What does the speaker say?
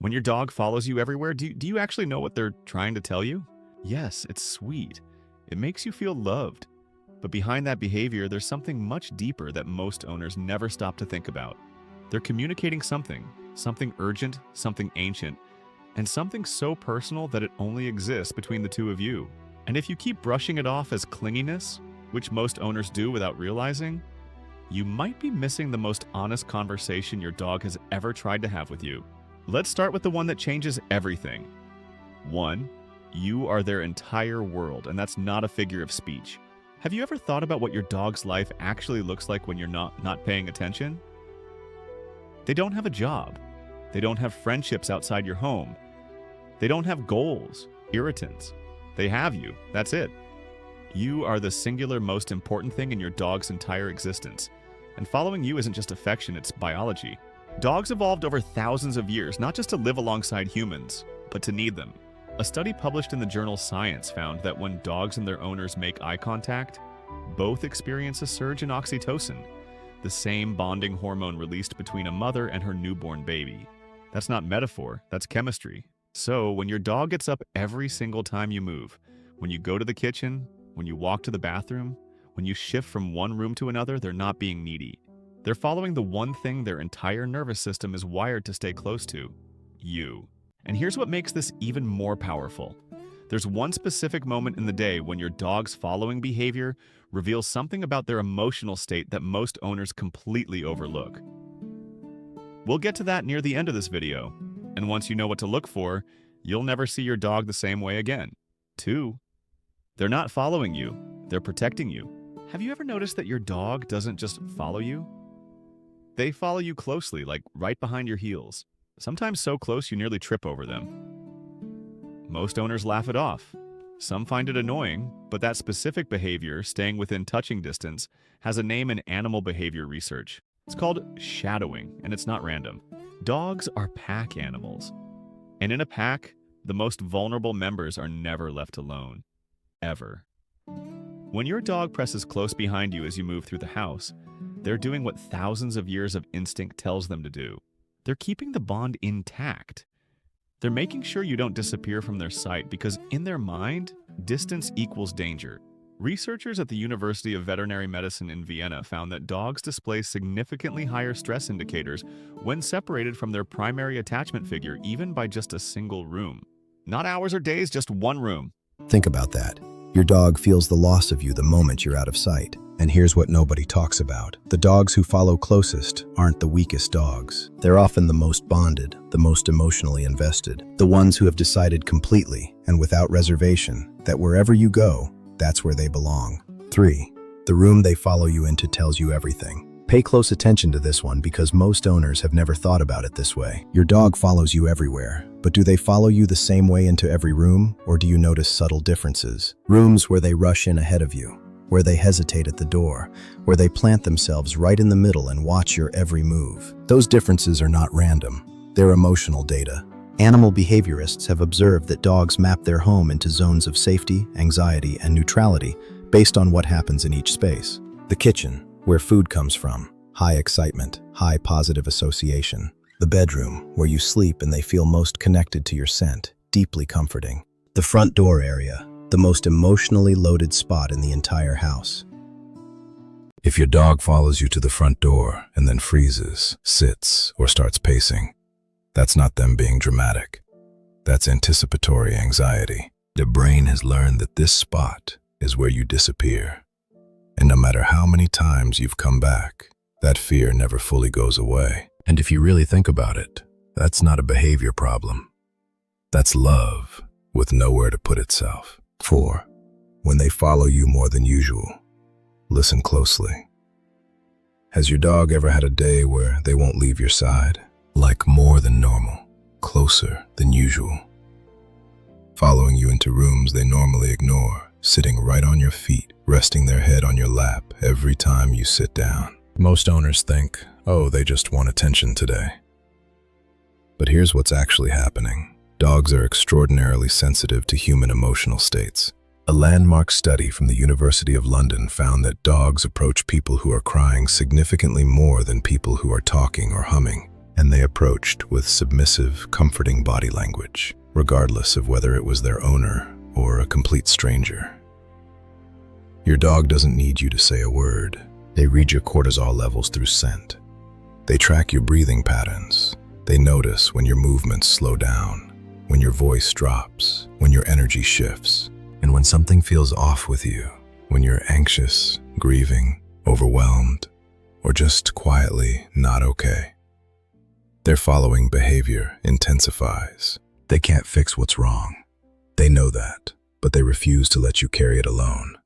When your dog follows you everywhere, do you actually know what they're trying to tell you? Yes, it's sweet. It makes you feel loved. But behind that behavior, there's something much deeper that most owners never stop to think about. They're communicating something urgent, something ancient, and something so personal that it only exists between the two of you. And if you keep brushing it off as clinginess, which most owners do without realizing, you might be missing the most honest conversation your dog has ever tried to have with you. Let's start with the one that changes everything. 1. You are their entire world, and that's not a figure of speech. Have you ever thought about what your dog's life actually looks like when you're not paying attention? They don't have a job. They don't have friendships outside your home. They don't have goals, irritants. They have you. That's it. You are the singular most important thing in your dog's entire existence. And following you isn't just affection, it's biology. Dogs evolved over thousands of years, not just to live alongside humans, but to need them. A study published in the journal Science found that when dogs and their owners make eye contact, both experience a surge in oxytocin, the same bonding hormone released between a mother and her newborn baby. That's not metaphor, that's chemistry. So when your dog gets up every single time you move, when you go to the kitchen, when you walk to the bathroom, when you shift from one room to another, they're not being needy. They're following the one thing their entire nervous system is wired to stay close to: you. And here's what makes this even more powerful. There's one specific moment in the day when your dog's following behavior reveals something about their emotional state that most owners completely overlook. We'll get to that near the end of this video, and once you know what to look for, you'll never see your dog the same way again. 2. They're not following you, they're protecting you. Have you ever noticed that your dog doesn't just follow you? They follow you closely, like right behind your heels. Sometimes so close you nearly trip over them. Most owners laugh it off. Some find it annoying, but that specific behavior, staying within touching distance, has a name in animal behavior research. It's called shadowing, and it's not random. Dogs are pack animals. And in a pack, the most vulnerable members are never left alone. Ever. When your dog presses close behind you as you move through the house, they're doing what thousands of years of instinct tells them to do. They're keeping the bond intact. They're making sure you don't disappear from their sight because in their mind, distance equals danger. Researchers at the University of Veterinary Medicine in Vienna found that dogs display significantly higher stress indicators when separated from their primary attachment figure, even by just a single room. Not hours or days, just one room. Think about that. Your dog feels the loss of you the moment you're out of sight. And here's what nobody talks about. The dogs who follow closest aren't the weakest dogs. They're often the most bonded, the most emotionally invested, the ones who have decided completely and without reservation that wherever you go, that's where they belong. 3. The room they follow you into tells you everything. Pay close attention to this one because most owners have never thought about it this way. Your dog follows you everywhere, but do they follow you the same way into every room, or do you notice subtle differences? Rooms where they rush in ahead of you, where they hesitate at the door, where they plant themselves right in the middle and watch your every move. Those differences are not random. They're emotional data. Animal behaviorists have observed that dogs map their home into zones of safety, anxiety, and neutrality based on what happens in each space. The kitchen, where food comes from, high excitement, high positive association. The bedroom, where you sleep and they feel most connected to your scent, deeply comforting. The front door area, the most emotionally loaded spot in the entire house. If your dog follows you to the front door and then freezes, sits, or starts pacing, that's not them being dramatic. That's anticipatory anxiety. The brain has learned that this spot is where you disappear. And no matter how many times you've come back, that fear never fully goes away. And if you really think about it, that's not a behavior problem. That's love with nowhere to put itself. 4. When they follow you more than usual, listen closely. Has your dog ever had a day where they won't leave your side? Like more than normal, closer than usual. Following you into rooms they normally ignore, sitting right on your feet, resting their head on your lap every time you sit down. Most owners think, oh, they just want attention today. But here's what's actually happening. Dogs are extraordinarily sensitive to human emotional states. A landmark study from the University of London found that dogs approach people who are crying significantly more than people who are talking or humming. and they approached with submissive, comforting body language, regardless of whether it was their owner or a complete stranger. Your dog doesn't need you to say a word. They read your cortisol levels through scent. They track your breathing patterns. They notice when your movements slow down, when your voice drops, when your energy shifts, and when something feels off with you, when you're anxious, grieving, overwhelmed, or just quietly not okay. Their following behavior intensifies. They can't fix what's wrong. They know that, but they refuse to let you carry it alone.